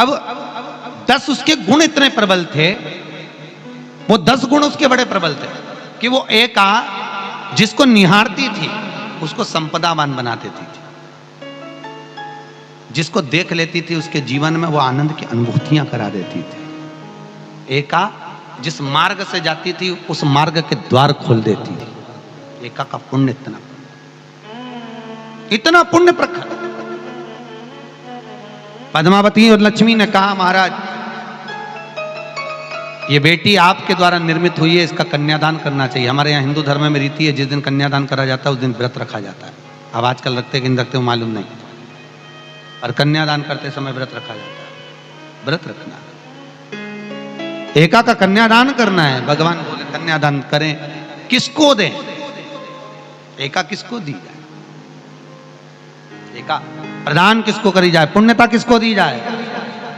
अब 10 उसके गुण इतने प्रबल थे, वो 10 गुण उसके बड़े प्रबल थे कि वो एका जिसको निहारती थी उसको संपदावान बना देती थी, जिसको देख लेती थी उसके जीवन में वो आनंद की अनुभूतियां करा देती थी। एका जिस मार्ग से जाती थी उस मार्ग के द्वार खोल देती थी। एका का पुण्य इतना पुण्य प्रखर। पद्मावती और लक्ष्मी ने कहा, महाराज ये बेटी आपके द्वारा निर्मित हुई है, इसका कन्यादान करना चाहिए। हमारे यहाँ हिंदू धर्म में रीति है, जिस दिन कन्यादान करा जाता है उस दिन व्रत रखा जाता है। अब आजकल रखते कि नहीं रखते हो मालूम नहीं, और कन्यादान करते समय व्रत रखा जाता है। व्रत रखना, एका का कन्यादान करना है। भगवान बोले कन्यादान करें, किसको दें? एका किसको दी जाए? एका प्रदान किसको करी जाए? पुण्यता किसको दी जाए?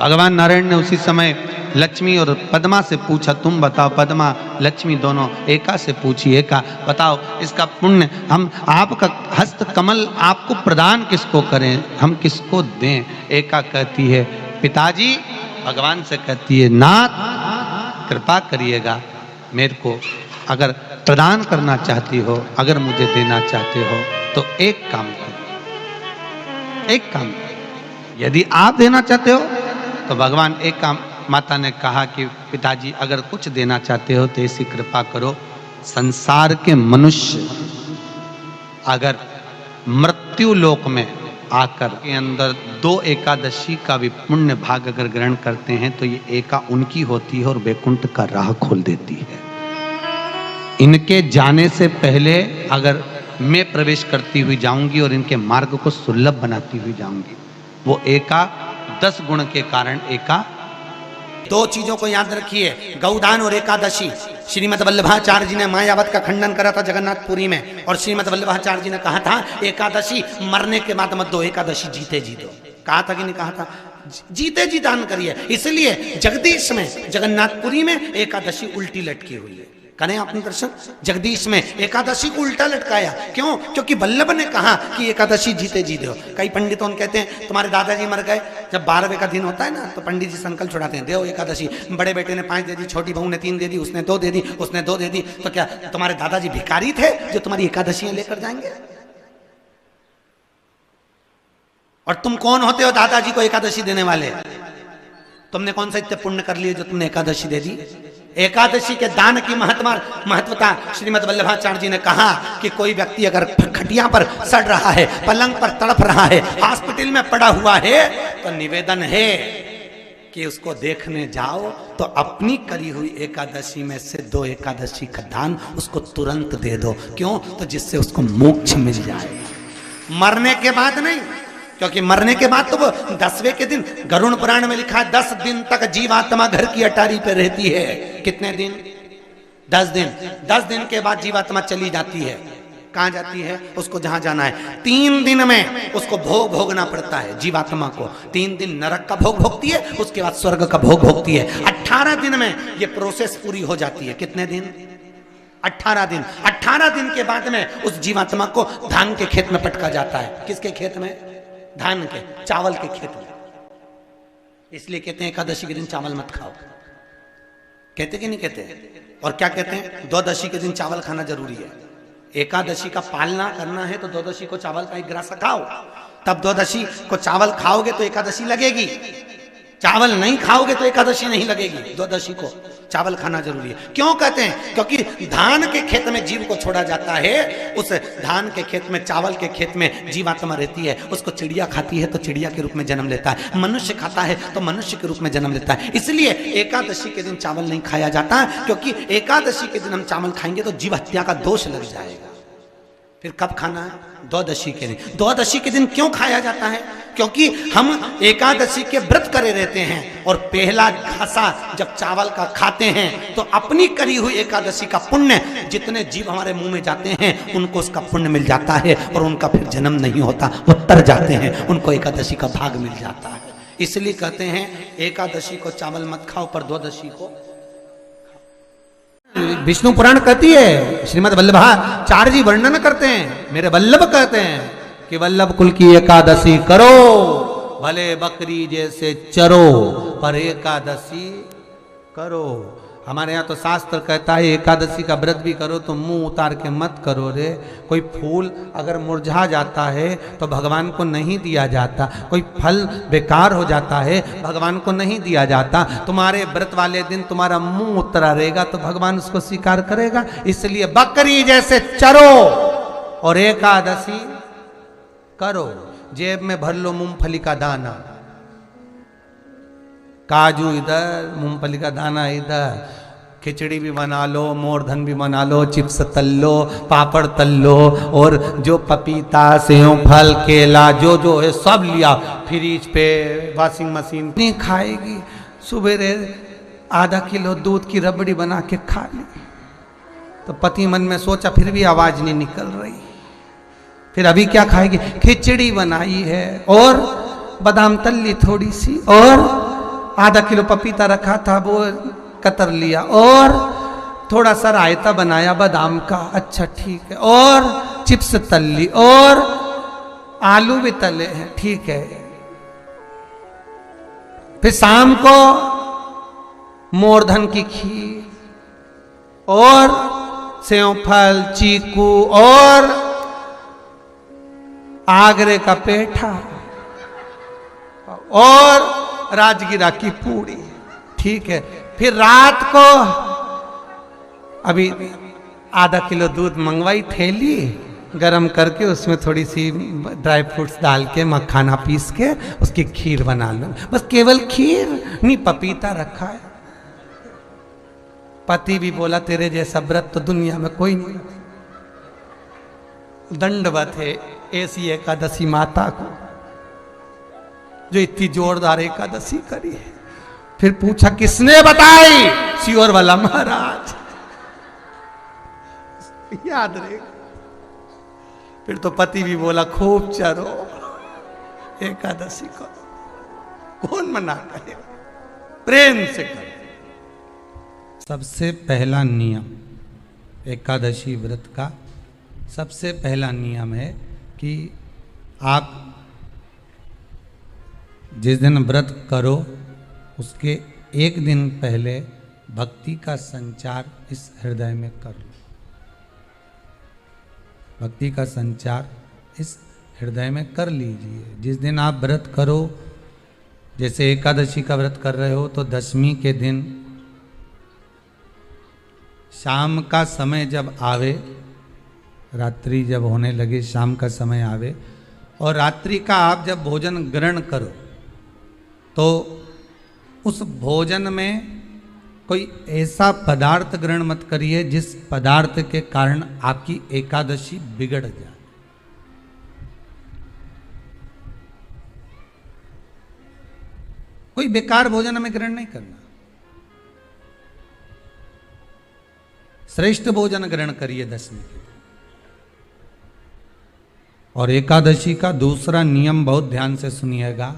भगवान नारायण ने उसी समय लक्ष्मी और पद्मा से पूछा, तुम बताओ। पद्मा लक्ष्मी दोनों एका से पूछी, एका बताओ इसका पुण्य हम आपका हस्त कमल आपको प्रदान किसको करें, हम किसको दें? एका कहती है पिताजी, भगवान से कहती है नाथ कृपा करिएगा मेरे को, अगर प्रदान करना चाहती हो, अगर मुझे देना चाहते हो तो एक काम करो, एक काम करो। यदि आप देना चाहते हो तो भगवान एक काम, माता ने कहा कि पिताजी अगर कुछ देना चाहते हो तो ऐसी कृपा करो, संसार के मनुष्य अगर मृत्यु लोक में आकर के अंदर 2 एकादशी का भी पुण्य भाग अगर ग्रहण करते हैं तो ये एका उनकी होती है और वैकुंठ का राह खोल देती है। इनके जाने से पहले अगर मैं प्रवेश करती हुई जाऊंगी और इनके मार्ग को सुलभ बनाती हुई जाऊंगी। वो एका 10 गुण के कारण एका। 2 चीजों को याद रखिए, गौदान और एकादशी। श्रीमद् वल्लभाचार्य जी ने मायावत का खंडन करा था जगन्नाथपुरी में, और श्रीमद् वल्लभाचार्य जी ने कहा था एकादशी मरने के बाद मत दो, एकादशी जीते जी दो। कहा था कि नहीं कहा था? जीते जी दान करिए। इसलिए जगदीश में जगन्नाथपुरी में एकादशी उल्टी लटकी हुई है। करें अपने दर्शन। जगदीश में एकादशी को उल्टा लटकाया, क्यों? क्योंकि वल्लभ ने कहा कि एकादशी जीते जी दो। कई पंडितों कहते हैं तुम्हारे दादाजी मर गए, जब 12वें का दिन होता है ना तो पंडित जी संकल्प छुड़ाते हैं, देव एकादशी। बड़े बेटे ने 5 दे दी, छोटी बहू ने 3 दे दी, उसने 2 दे दी, उसने 2 दे दी, तो क्या तुम्हारे दादाजी भिखारी थे जो तुम्हारी एकादशियां लेकर जाएंगे? और तुम कौन होते हो दादाजी को एकादशी देने वाले? तुमने कौन सा इतने पुण्य कर लिए जो तुमने एकादशी दे दी? एकादशी के दान की महत्वता श्रीमद् वल्लभाचार्य जी ने कहा कि कोई व्यक्ति अगर खटिया पर सड़ रहा है, पलंग पर तड़प रहा है, हॉस्पिटल में पड़ा हुआ है, तो निवेदन है कि उसको देखने जाओ तो अपनी करी हुई एकादशी में से 2 एकादशी का दान उसको तुरंत दे दो। क्यों? तो जिससे उसको मोक्ष मिल जाए, मरने के बाद नहीं। क्योंकि मरने के बाद तो वो 10वें के दिन, गरुड़ पुराण में लिखा है 10 दिन तक जीवात्मा घर की अटारी पे रहती है। कितने दिन? 10 दिन। 10 दिन के बाद जीवात्मा चली जाती है। कहां जाती है? उसको जहां जाना है। 3 दिन में उसको भोग भोगना पड़ता है जीवात्मा को। 3 दिन नरक का भोग भोगती है, उसके बाद स्वर्ग का भोग भोगती है। 18 दिन में ये प्रोसेस पूरी हो जाती है। कितने दिन? 18 दिन। 18 दिन के बाद में उस जीवात्मा को धान के खेत में पटका जाता है। किसके खेत में? धान के, चावल के खेत में। इसलिए कहते हैं एकादशी के दिन चावल मत खाओ। कहते कि नहीं कहते? और क्या कहते हैं? द्वादशी के दिन चावल खाना जरूरी है। एकादशी का पालना करना है तो द्वादशी को चावल का 1 ग्रास खाओ, तब द्वादशी को चावल खाओगे तो एकादशी लगेगी। चावल नहीं खाओगे तो एकादशी नहीं लगेगी। द्वादशी को चावल खाना जरूरी है। क्यों कहते हैं? क्योंकि धान के खेत में जीव को छोड़ा जाता है, उस धान के खेत में, चावल के खेत में जीवात्मा रहती है। उसको चिड़िया खाती है तो चिड़िया के रूप में जन्म लेता है, मनुष्य खाता है तो मनुष्य के रूप में जन्म लेता है। इसलिए एकादशी के दिन चावल नहीं खाया जाता, क्योंकि एकादशी के दिन हम चावल खाएंगे तो जीव हत्या का दोष लग जाएगा। फिर कब खाना है? द्वादशी के दिन। द्वादशी के दिन क्यों खाया जाता है? क्योंकि हम एकादशी के व्रत करे रहते हैं, और पहला घासा जब चावल का खाते हैं तो अपनी करी हुई एकादशी का पुण्य, जितने जीव हमारे मुंह में जाते हैं उनको उसका पुण्य मिल जाता है, और उनका फिर जन्म नहीं होता, वो तर जाते हैं, उनको एकादशी का भाग मिल जाता है। इसलिए कहते हैं एकादशी को चावल मत खाओ, पर द्वादशी को। विष्णु पुराण कहती है, श्रीमद् वल्लभाचार्य जी वर्णन करते हैं, मेरे वल्लभ कहते हैं कि वल्लभ कुल की एकादशी करो, भले बकरी जैसे चरो पर एकादशी करो। हमारे यहाँ तो शास्त्र कहता है एकादशी का व्रत भी करो तो मुंह उतार के मत करो रे। कोई फूल अगर मुरझा जाता है तो भगवान को नहीं दिया जाता, कोई फल बेकार हो जाता है भगवान को नहीं दिया जाता। तुम्हारे व्रत वाले दिन तुम्हारा मुंह उतरा रहेगा तो भगवान उसको स्वीकार करेगा। इसलिए बकरी जैसे चरो और एकादशी करो। जेब में भर लो मूंगफली का दाना, काजू इधर, मूंगफली का दाना इधर, खिचड़ी भी बना लो, मोरधन भी बना लो, चिप्स तल लो, पापड़ तल लो, और जो पपीता सेव फल केला जो जो है सब लिया फ्रिज पे, वॉशिंग मशीन नहीं खाएगी। सुबह आधा किलो दूध की रबड़ी बना के खा ली। तो पति मन में सोचा फिर भी आवाज नहीं निकल रही, फिर अभी क्या खाएगी? खिचड़ी बनाई है और बादाम तल ली थोड़ी सी, और आधा किलो पपीता रखा था वो कतर लिया, और थोड़ा सा रायता बनाया बादाम का, अच्छा ठीक है, और चिप्स तल ली, और आलू भी तले हैं, ठीक है। फिर शाम को मोरधन की खीर और सेवफल, चीकू और आगरे का पेठा और राजगिरा की पूड़ी, ठीक है। फिर रात को अभी आधा किलो दूध मंगवाई, थैली गरम करके उसमें थोड़ी सी ड्राई फ्रूट्स डाल के मखाना पीस के उसकी खीर बना लो। बस केवल खीर नहीं, पपीता रखा है। पति भी बोला तेरे जैसा व्रत तो दुनिया में कोई नहीं। दंडवत है ऐसी एकादशी माता को जो इतनी जोरदार एकादशी करी है। फिर पूछा किसने बताई? सियोर वाला महाराज, याद रहेगा। फिर तो पति भी बोला खूब चरो, एकादशी करो, कौन मना करे, प्रेम से करो। सबसे पहला नियम एकादशी व्रत का, सबसे पहला नियम है कि आप जिस दिन व्रत करो उसके एक दिन पहले भक्ति का संचार इस हृदय में कर लो। भक्ति का संचार इस हृदय में कर लीजिए। जिस दिन आप व्रत करो, जैसे एकादशी का व्रत कर रहे हो तो दशमी के दिन शाम का समय जब आवे, रात्रि जब होने लगे, शाम का समय आवे और रात्रि का आप जब भोजन ग्रहण करो तो उस भोजन में कोई ऐसा पदार्थ ग्रहण मत करिए जिस पदार्थ के कारण आपकी एकादशी बिगड़ जाए। कोई बेकार भोजन हमें ग्रहण नहीं करना, श्रेष्ठ भोजन ग्रहण करिए दशमी के। और एकादशी का दूसरा नियम बहुत ध्यान से सुनिएगा।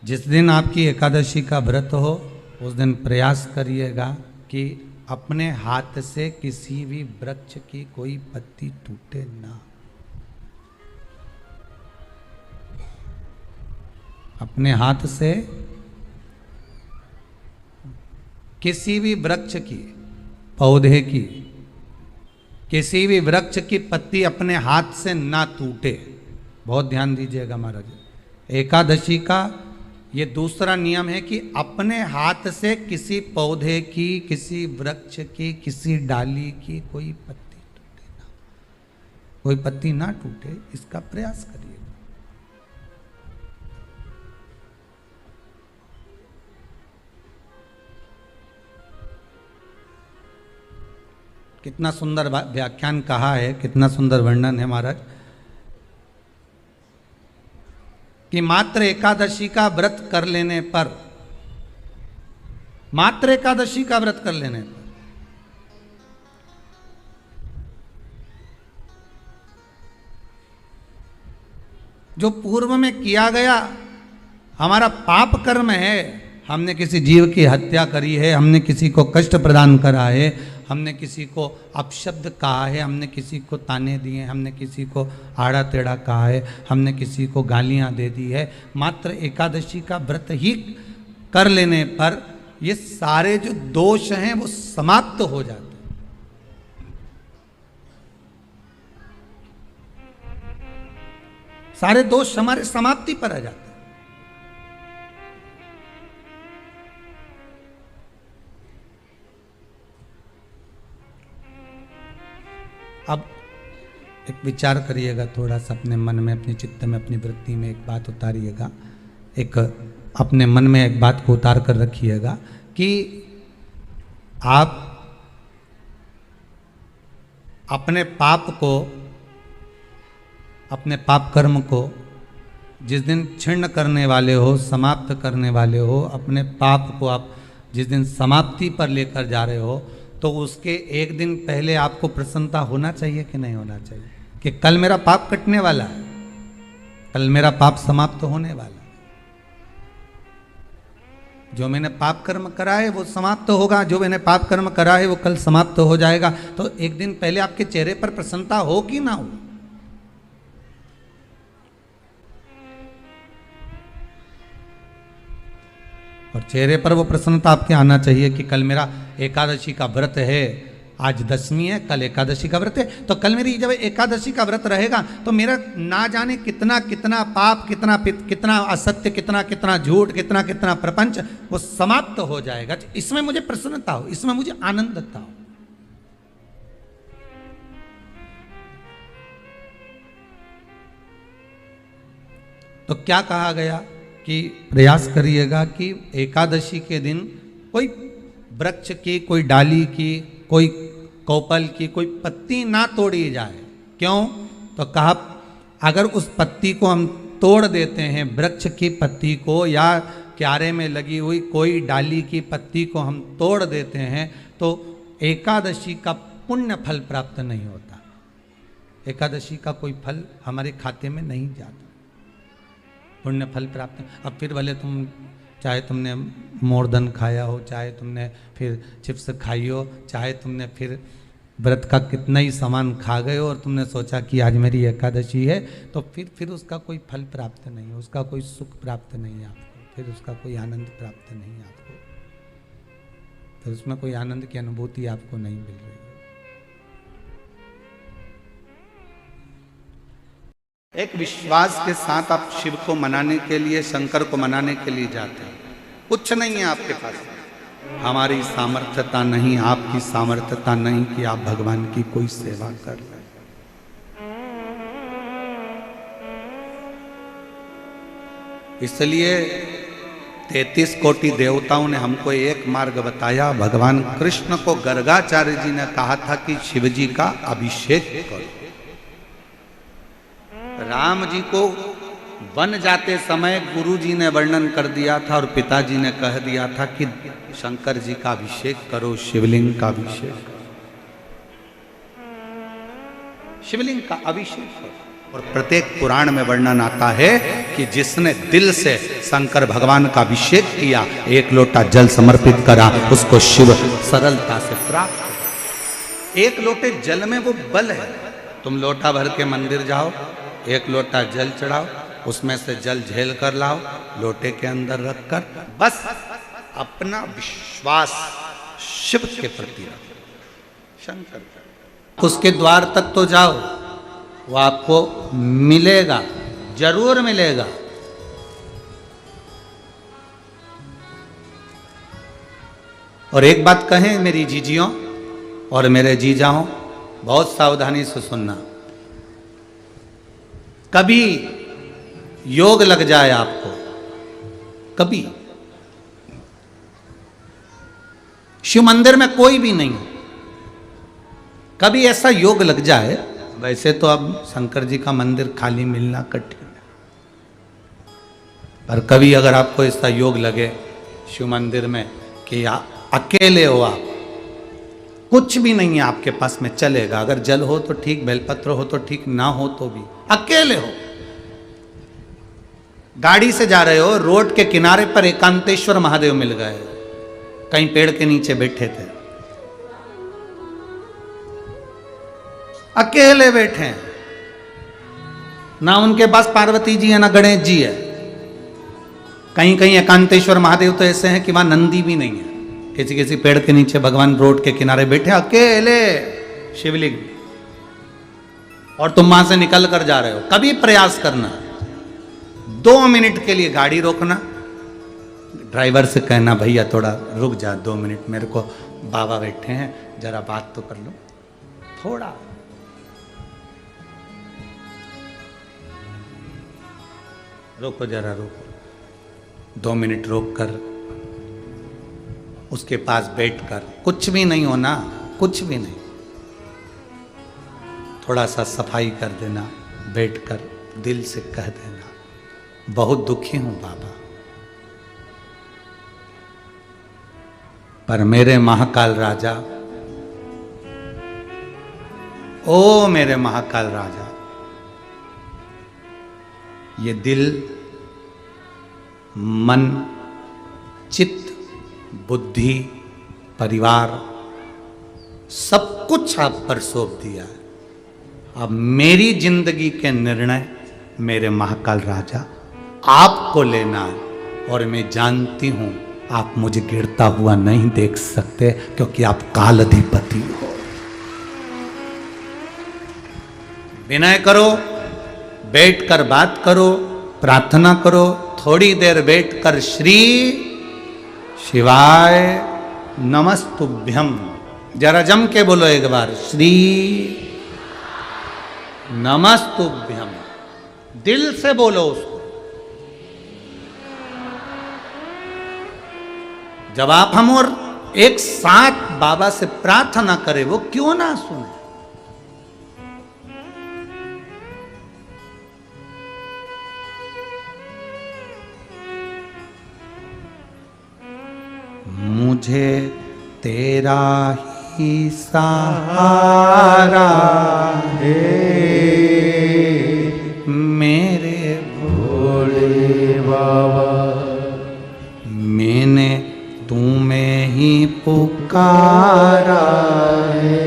जिस दिन आपकी एकादशी का व्रत हो उस दिन प्रयास करिएगा कि अपने हाथ से किसी भी वृक्ष की कोई पत्ती टूटे ना। अपने हाथ से किसी भी वृक्ष की, पौधे की, किसी भी वृक्ष की पत्ती अपने हाथ से ना टूटे। बहुत ध्यान दीजिएगा महाराज। एकादशी का ये दूसरा नियम है कि अपने हाथ से किसी पौधे की, किसी वृक्ष की, किसी डाली की कोई पत्ती टूटे ना, कोई पत्ती ना टूटे, इसका प्रयास करिए। कितना सुंदर व्याख्यान कहा है, कितना सुंदर वर्णन है महाराज कि मात्र एकादशी का व्रत कर लेने पर, मात्र एकादशी का व्रत कर लेने पर जो पूर्व में किया गया हमारा पाप कर्म है, हमने किसी जीव की हत्या करी है, हमने किसी को कष्ट प्रदान करा है, हमने किसी को अपशब्द कहा है, हमने किसी को ताने दिए, हमने किसी को आड़ा टेढ़ा कहा है, हमने किसी को गालियां दे दी है, मात्र एकादशी का व्रत ही कर लेने पर ये सारे जो दोष हैं वो समाप्त हो जाते हैं। सारे दोष हमारे समाप्ति पर आ जाते हैं। अब एक विचार करिएगा थोड़ा सा अपने मन में, अपने चित्त में, अपनी वृत्ति में एक बात उतारिएगा, एक अपने मन में एक बात को उतार कर रखिएगा कि आप अपने पाप को, अपने पाप कर्म को जिस दिन छिन्न करने वाले हो, समाप्त करने वाले हो, अपने पाप को आप जिस दिन समाप्ति पर लेकर जा रहे हो, तो उसके एक दिन पहले आपको प्रसन्नता होना चाहिए कि नहीं होना चाहिए कि कल मेरा पाप कटने वाला है, कल मेरा पाप समाप्त होने वाला है। जो मैंने पाप कर्म करा है वो समाप्त होगा, जो मैंने पाप कर्म करा है वो कल समाप्त हो जाएगा। तो एक दिन पहले आपके चेहरे पर प्रसन्नता हो कि ना हो? और चेहरे पर वो प्रसन्नता आपके आना चाहिए कि कल मेरा एकादशी का व्रत है, आज दशमी है, कल एकादशी का व्रत है, तो कल मेरी जब एकादशी का व्रत रहेगा तो मेरा ना जाने कितना कितना पाप, कितना कितना असत्य, कितना कितना झूठ, कितना कितना प्रपंच वो समाप्त हो जाएगा। इसमें मुझे प्रसन्नता हो, इसमें मुझे आनंदता हो। तो क्या कहा गया कि प्रयास करिएगा कि एकादशी के दिन कोई वृक्ष की, कोई डाली की, कोई कोपल की कोई पत्ती ना तोड़ी जाए। क्यों? तो कहा अगर उस पत्ती को हम तोड़ देते हैं, वृक्ष की पत्ती को या क्यारे में लगी हुई कोई डाली की पत्ती को हम तोड़ देते हैं तो एकादशी का पुण्य फल प्राप्त नहीं होता, एकादशी का कोई फल हमारे खाते में नहीं जाता, पुण्य फल प्राप्त। अब फिर भले तुम चाहे तुमने मोरधन खाया हो, चाहे तुमने फिर चिप्स खाई हो, चाहे तुमने फिर व्रत का कितना ही सामान खा गए हो और तुमने सोचा कि आज मेरी एकादशी है, तो फिर उसका कोई फल प्राप्त नहीं है, उसका कोई सुख प्राप्त नहीं है आपको, फिर उसका कोई आनंद प्राप्त नहीं है आपको, फिर उसमें कोई आनंद की अनुभूति आपको नहीं मिल रही है। एक विश्वास के साथ आप शिव को मनाने के लिए, शंकर को मनाने के लिए जाते हैं। कुछ नहीं है आपके पास, हमारी सामर्थ्यता नहीं, आपकी सामर्थ्यता नहीं कि आप भगवान की कोई सेवा कर लें। इसलिए 33 कोटि देवताओं ने हमको एक मार्ग बताया। भगवान कृष्ण को गर्गाचार्य जी ने कहा था कि शिव जी का अभिषेक करो। राम जी को वन जाते समय गुरु जी ने वर्णन कर दिया था और पिताजी ने कह दिया था कि शंकर जी का अभिषेक करो, शिवलिंग का अभिषेक करो, शिवलिंग का अभिषेक करो। और प्रत्येक पुराण में वर्णन आता है कि जिसने दिल से शंकर भगवान का अभिषेक किया, एक लोटा जल समर्पित करा, उसको शिव सरलता से प्राप्त। एक लोटे जल में वो बल है। तुम लोटा भर के मंदिर जाओ, एक लोटा जल चढ़ाओ, उसमें से जल झेल कर लाओ, लोटे के अंदर रखकर बस अपना विश्वास शिव के प्रति रखो, शंकर का। उसके द्वार तक तो जाओ, वो आपको मिलेगा, जरूर मिलेगा। और एक बात कहें मेरी जीजियों और मेरे जीजाओं, बहुत सावधानी से सुनना। कभी योग लग जाए आपको, कभी शिव मंदिर में कोई भी नहीं, कभी ऐसा योग लग जाए, वैसे तो अब शंकर जी का मंदिर खाली मिलना कठिन है, पर कभी अगर आपको ऐसा योग लगे शिव मंदिर में कि अकेले हो आप, कुछ भी नहीं है आपके पास में, चलेगा। अगर जल हो तो ठीक, बेलपत्र हो तो ठीक, ना हो तो भी, अकेले हो, गाड़ी से जा रहे हो, रोड के किनारे पर एकांतेश्वर महादेव मिल गए, कहीं पेड़ के नीचे बैठे थे, अकेले बैठे हैं, ना उनके पास पार्वती जी है ना गणेश जी है। कहीं कहीं एकांतेश्वर महादेव तो ऐसे हैं कि वहां नंदी भी नहीं है, किसी किसी पेड़ के नीचे भगवान रोड के किनारे बैठे अकेले शिवलिंग, और तुम वहां से निकल कर जा रहे हो। कभी प्रयास करना 2 मिनट के लिए गाड़ी रोकना, ड्राइवर से कहना भैया थोड़ा रुक जा 2 मिनट, मेरे को बाबा बैठे हैं जरा बात तो कर लो थोड़ा। रोको जरा रोको, 2 मिनट रोक कर उसके पास बैठकर, कुछ भी नहीं होना, कुछ भी नहीं, थोड़ा सा सफाई कर देना, बैठकर दिल से कह देना बहुत दुखी हूं बाबा, पर मेरे महाकाल राजा, ओ मेरे महाकाल राजा, ये दिल, मन, चित्त, बुद्धि, परिवार सब कुछ आप पर सौंप दिया है। अब मेरी जिंदगी के निर्णय मेरे महाकाल राजा आपको लेना है, और मैं जानती हूं आप मुझे गिरता हुआ नहीं देख सकते क्योंकि आप काल अधिपति हो। विनय करो, बैठकर बात करो, प्रार्थना करो, थोड़ी देर बैठकर श्री शिवाय नमस्तुभ्यम जरा जम के बोलो एक बार, श्री नमस्तुभ्यम, दिल से बोलो उसको। जब आप हम और एक साथ बाबा से प्रार्थना करें, वो क्यों ना सुने। मुझे तेरा ही सहारा है मेरे भोले बाबा, मैंने तुम्हें ही पुकारा है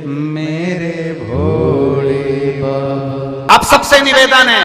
मेरे भोले बाबा। आप सबसे निवेदन है